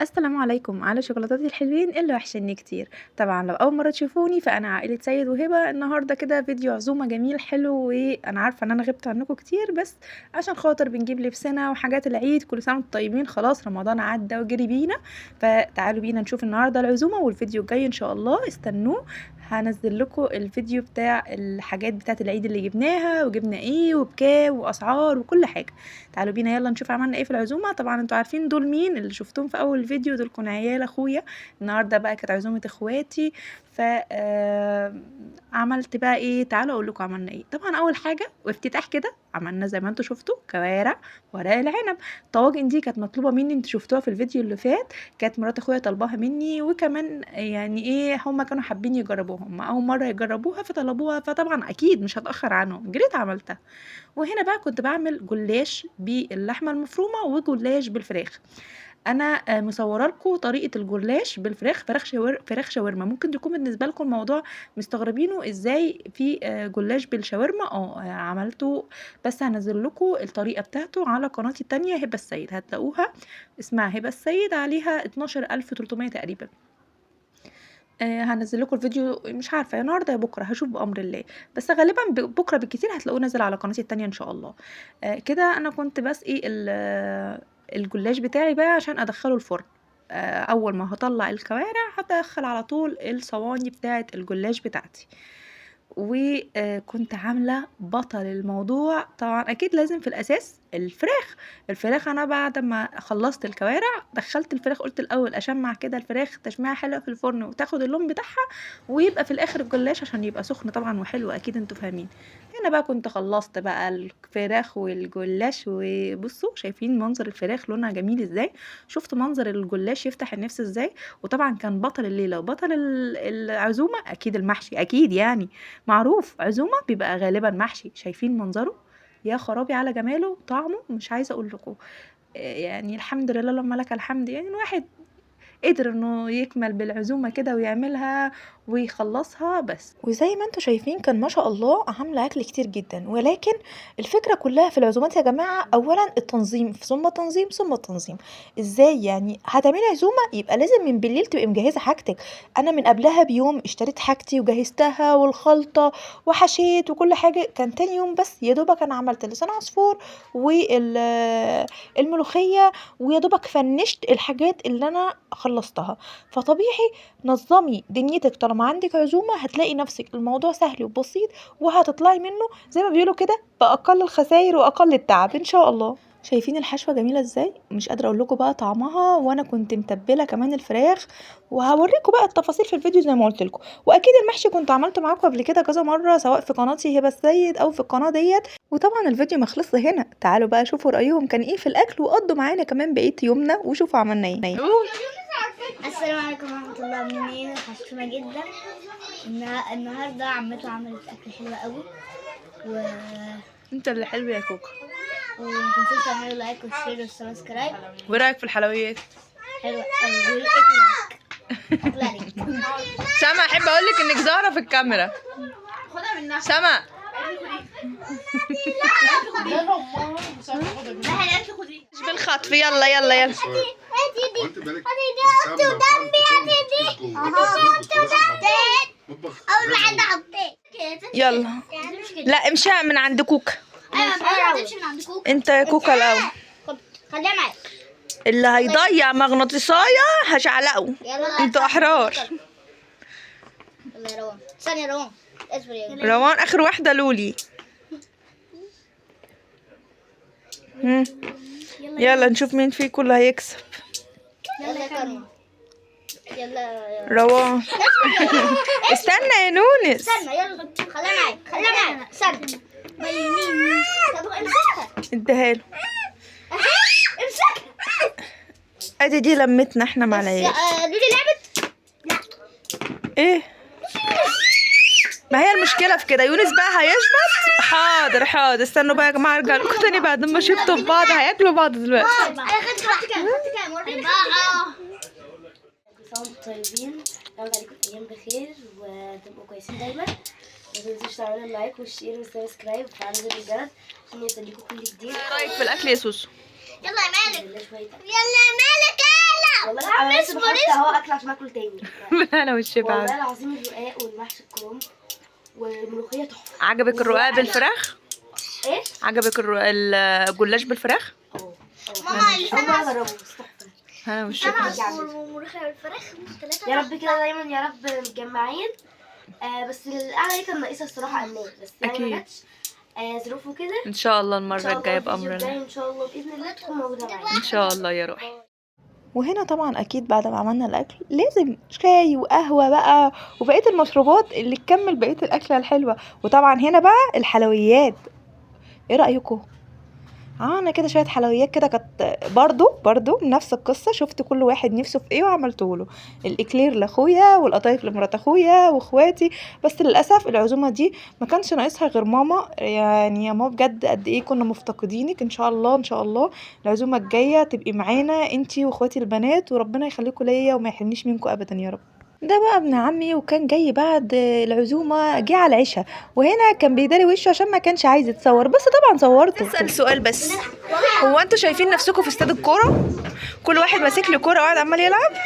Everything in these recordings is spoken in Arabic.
السلام عليكم على شوكولاتاتي الحلوين اللي وحشني كتير. طبعا لو اول مره تشوفوني فانا عائله سيد وهبه. النهارده كده فيديو عزومه جميل حلو، وانا عارفه ان انا غبت عنكم كتير، بس عشان خاطر بنجيب لبسنا وحاجات العيد. كل سنه وانتم طيبين، خلاص رمضان عدى وجري بينا. فتعالوا بينا نشوف النهارده العزومه، والفيديو الجاي ان شاء الله استنوه. هنزل لكم الفيديو بتاع الحاجات بتاعه العيد اللي جبناها وجبنا ايه وبكام واسعار وكل حاجه. تعالوا بينا يلا نشوف عملنا ايه في العزومه. طبعا انتوا عارفين دول مين اللي شفتهم في اول الفيديو، دول كانوا عيال اخويا. النهارده بقى كانت عزومه اخواتي. ف عملت بقى ايه، تعالوا اقول لكم عملنا ايه. طبعا اول حاجه وافتتاح كده عملنا زي ما انتوا شفتوا كوارع ورق العنب. الطواجن دي كانت مطلوبه مني، انتوا شفتوها في الفيديو اللي فات. كانت مرات اخويا طلباها مني، وكمان يعني ايه هم كانوا حابين يجربوها، هم اول مره يجربوها فطلبوها، فطبعا اكيد مش هتاخر عنهم، جريت عملتها. وهنا بقى كنت بعمل جلاش باللحمه المفرومه وجلاش بالفراخ. انا مصوره لكم طريقه الجلاش بالفراخ، فراخ شاورما. ممكن يكون بالنسبه لكم الموضوع مستغربينه ازاي في جلاش بالشاورما. عملته، بس هنزل لكم الطريقه بتاعته على قناتي التانية هبه السيد، هتلاقوها اسمها هبه السيد، عليها 12300 تقريبا. هنزل لكم الفيديو، مش عارفه يا النهارده يا بكره، هشوف بامر الله. بس غالبا بكره بالكتير هتلاقوه نازل على قناتي التانية ان شاء الله. كده انا كنت بس ايه الجلاش بتاعي بقى عشان ادخله الفرن. اول ما هطلع الكوارع هدخل على طول الصواني بتاعه الجلاش بتاعتي. وكنت عامله بطل الموضوع طبعا اكيد لازم في الاساس الفراخ انا بعد ما خلصت الكوارع دخلت الفراخ، قلت الاول اشمع كده الفراخ تشميعه حلوه في الفرن وتاخد اللون بتاعها، ويبقى في الاخر الجلاش عشان يبقى سخن طبعا وحلو، اكيد انتوا فاهمين. هنا بقى كنت خلصت بقى الفراخ والجلاش، وبصوا شايفين منظر الفراخ لونها جميل ازاي، شفت منظر الجلاش يفتح النفس ازاي. وطبعا كان بطل الليله وبطل العزومه اكيد المحشي، اكيد يعني معروف عزومه بيبقى غالبا محشي. شايفين منظره، يا خرابي على جماله، طعمه مش عايزه اقول لكم. يعني الحمد لله لما لك الحمد، يعني الواحد قدر انه يكمل بالعزومه كده ويعملها ويخلصها. بس وزي ما انتوا شايفين كان ما شاء الله عامله اكل كتير جدا، ولكن الفكره كلها في العزومات يا جماعه اولا التنظيم ثم التنظيم ثم التنظيم. ازاي يعني هتعملي عزومه يبقى لازم من بالليل تبقي مجهزه حاجتك. انا من قبلها بيوم اشتريت حاجتي وجهزتها والخلطه وحشيت وكل حاجه، كان تاني يوم بس يا دوبك انا عملت لسان عصفور والملوخيه، ويا دوبك فنشت الحاجات اللي انا خلصتها. فطبيعي نظمي دنيتك، طالما عندك عزومة هتلاقي نفسك الموضوع سهل وبسيط، وهتطلعي منه زي ما بيقولوا كده بأقل الخسائر وأقل التعب إن شاء الله. شايفين الحشوة جميلة ازاي، مش قادرة اقول لكم بقى طعمها، وانا كنت متبلة كمان الفراخ، وهوريكم بقى التفاصيل في الفيديو زي ما قلت لكم. واكيد المحشي كنت عملته معاكم قبل كده كذا مرة، سواء في قناتي هبة السيد او في القناة ديت. وطبعا الفيديو مخلص هنا، تعالوا بقى شوفوا رأيهم كان ايه في الاكل، وقضوا معانا كمان بقية يومنا وشوفوا عملنا ايه. السلام عليكم ورحمة الله، منين وحشتونا جدا. النهاردة عمته عملت أكل حلو قوي انت اللي حلو يا كوكا. ومتنسوش تعملوا لايك وشير والسبسكرايب. وايه رايك في الحلويات؟ حلوة قوي. سما احب اقول لك انك ظاهره في الكاميرا. خدها منها سما مش بالخطف، يلا يلا يلا. يلا لا امشي من عند كوكا. انت يا كوكا الاول، خليها معاك. اللي هيضيع مغناطيسايه هشعلقه، انتوا احرار. يلا يا روان، ثانية يا روان، اصبر يا روان اخر واحده لولي. يلا نشوف مين فيكم اللي هيكسب. يلا يا كرمة، يلا يا روان. استنى يا نونس، استنى، يلا خليها معاك، خليها معاك، استنى. طب امسكها، اديها له. امسكها. ادي دي لمتنا احنا مع العيال. لولي لعبت. ايه ما هي المشكله في كده، يونس بقى هيشبط. حاضر حاضر، استنوا بقى يا جماعه ارجع لكم تاني بعد ما شفتوا في بعض، هياكلوا بعض دلوقتي. انا خدت كام اربعة. كل سنة وانتم طيبين، يعود عليكم ايام بخير وتبقوا كويسين دايما. ما تنسوش تعملوا اللايك والشير والسبسكرايب وتفعلوا زر الجرس عشان يوصلكوا كل جديد. ايه رايك في الاكل يا سوسو؟ يلا يا مالك، يلا يا مالك، يلا والله انا لسه بحط اهو اكل عشان اكل تاني. انا والشبع. والله العظيم الرقاق والمحشي الكرنب والملوخيه تحفه. عجبك الرقاق بالفراخ؟ ايه؟ عجبك الجلاش بالفراخ؟ ماما اللي انا اجربه بس تحفه. انا والشبع. والملوخيه والفراخ يا رب كده دايما يا رب متجمعين. بس القعده دي كان ناقصها الصراحه امان بس يعني ما جاتش ظروفه كده. ان شاء الله المره الجايه بامرنا. ان شاء الله باذن الله تكون موجوده معانا ان شاء الله يا روحي. وهنا طبعا اكيد بعد ما عملنا الاكل لازم شاي وقهوه بقى وبقيه المشروبات اللي تكمل بقيه الاكله الحلوه. وطبعا هنا بقى الحلويات، ايه رايكم؟ عملنا كده شويه حلويات كده، كانت برضو نفس القصه. شفت كل واحد نفسه في ايه وعملته له. الاكلير لاخويا والقطايف لمرات اخويا واخواتي. بس للاسف العزومه دي ما كانش ناقصها غير ماما. يعني يا ماما بجد قد ايه كنا مفتقدينك. ان شاء الله العزومه الجايه تبقي معانا انتي واخواتي البنات، وربنا يخليكم ليا وما يحرمنيش منكم ابدا يا رب. ده بقى ابن عمي وكان جاي بعد العزومه، جه على العشاء وهنا كان بيداري وشه عشان ما كانش عايز يتصور، بس طبعا صورته. اسال سؤال بس، هو انتوا شايفين نفسكم في استاد الكوره؟ كل واحد ماسك له كوره وقاعد عمال يلعب؟ لا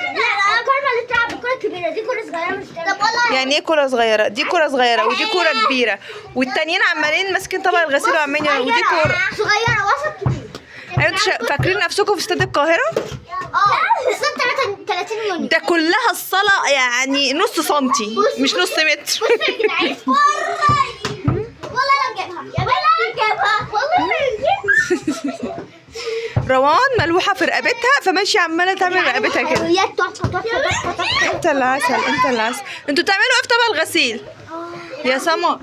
الكوره اللي بتلعب الكوره الكبيره دي كوره صغيره مش طب والله. يعني ايه كوره صغيره؟ دي كوره صغيره ودي كوره كبيره، والتانيين عمالين ماسكين طبق الغسيل وعمالين ودي كوره صغيره وسط كبير. ايوه انتوا فاكرين نفسكم في استاد القاهره؟ بالظبط 30 يونيو. ده كلها الصاله يعني نص سنتي مش نص متر. بصوا يا جدعان والله لا نجيبها والله لا نجيبها. روان ملوحه في رقبتها فماشيه عماله تعمل رقبتها كده. انت اللي عسل انت اللي عسل. انتوا بتعملوا ايه في طبق الغسيل؟ يا سما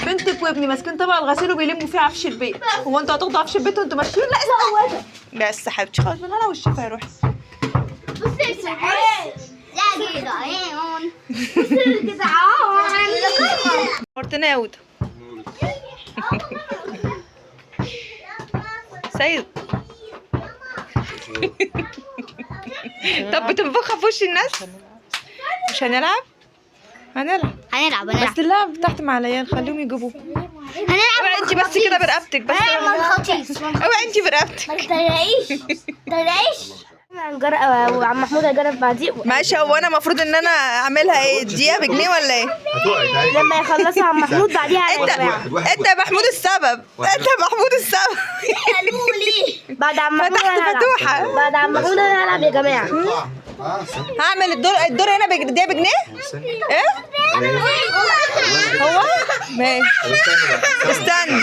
بنتك وابني ماسكين طبق الغسيل وبيلموا فيه عفش البيت. هو انتوا هتاخدوا عفش البيت وانتوا ماشيين؟ لا استنى بس حبيبتي خلاص من انا والشفا يا روحي. بصي يا جدعان يا جدعان بصي يا جدعان مرتنا يا ودة. سيد طب بتنفخها في وش الناس؟ مش هنلعب؟ هنلعب بس اللعب تحت مع العيال خليهم يجيبوه. اوعي انت بس كده برقبتك بس. اوعي انت برقبتك. ما تلاقيش وعم محمود هيجرب بعديه. ماشي. هو انا المفروض ان انا اعملها ايه؟ دقيقه بجنيه ولا ايه؟ لما يخلصها عم محمود بعديها انت يا محمود السبب. قالوا لي بعد عم محمود فتحت فتوحه. بعد عم محمود انا هلعب يا جماعه. هعمل الدور هنا دقيقه بجنيه؟ ايه؟ هو ماشي. استنى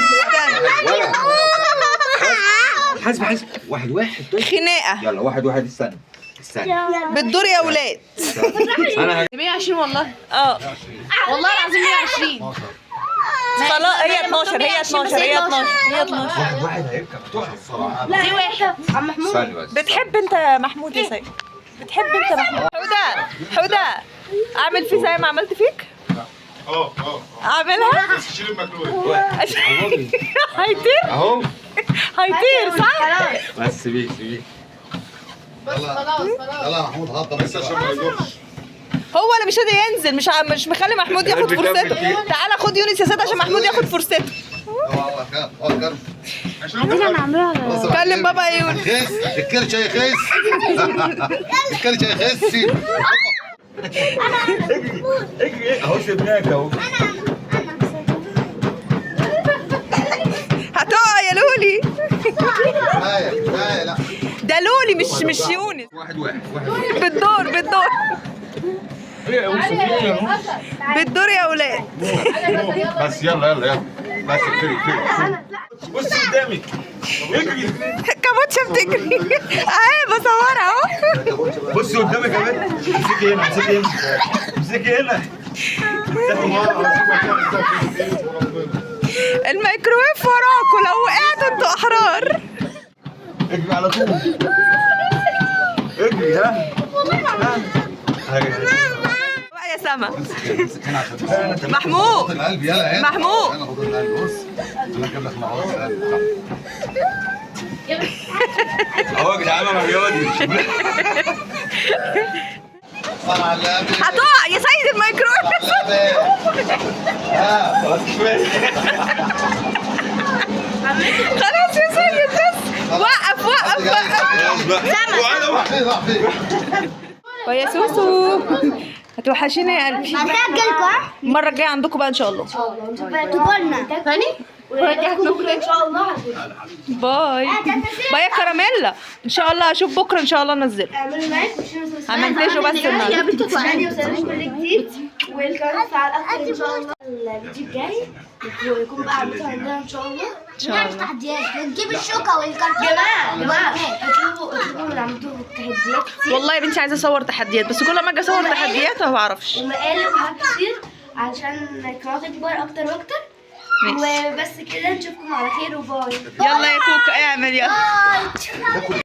حسب واحد خناقه. يلا واحد استنى بالدور يا ولاد. انا 120 والله والله العظيم 120. خلاص هي 12 واحد هيركب تحفه الصراحه. دي واحد. عم محمود ثانية بس بتحب انت محمود يا سيد؟ بتحب انت محمود؟ حودة اعمل فيه زي ما عملت فيك؟ اعملها؟ شيل المكروه. هيطير اهو صح؟ بس سيبيه خلاص يلا محمود هضم بس عشان ما يدورش. هو اللي مش راضي ينزل. مش مخلي محمود ياخد فرصته. تعالى خد يونس يا سيد عشان محمود ياخد فرصته. عايزين نعملها. كلم بابا يا يونس. الكرش هيخس. الكرش هيخس. اهو سيبناك اهو. هتقع يا لولي. لا ده لولي مش يونس. واحد بالدور بالدور يا ولاد. بس يلا بس كفايه بص قدامك اجري. كابوتشا بتجري اهي بصورها اهو. بص قدامك يا بنت. امسكي هنا الميكروويف وراكوا لو وقعتوا انتوا احرار. اجري على طول. اجري ها بقى يا سما. محمود اهو يا جدعان انا رياضي. هتقع يا سيد الميكروويف. خلاص كفايه. خلاص يا سيد بس وقف وقف وقف. خلاص بقى وعلى واحد. فين راح فين؟ ويا سوسو هتوحشينا يا قلبي. بعد كده اجيلكوا المره الجايه عندكم بقى ان شاء الله. تقولنا تاني بكره ان شاء الله. باي باي يا كراميلا. ان شاء الله اشوف بكره ان شاء الله انزله. اعملوا لايك وشيروا وسبسكرايب. همنتجه بس النهارده. عشان يوصلكوا كل جديد والقناه على الاخر ان شاء الله. الفيديو الجاي يكون بقى عندنا ان شاء الله. ان شاء الله. تحديات نجيب الشوكه والكرتون. جماعه اطلبوا من عندكم تحديات كتير والله يا بنتي عايزه اصور تحديات بس كل ما اجي اصور تحديات ما بعرفش. ومقالب وحاجات كتير علشان القناه تكبر اكتر واكتر. ماشي. وبس كده نشوفكم على خير وباي. يلا يا كوكا اعمل يلا.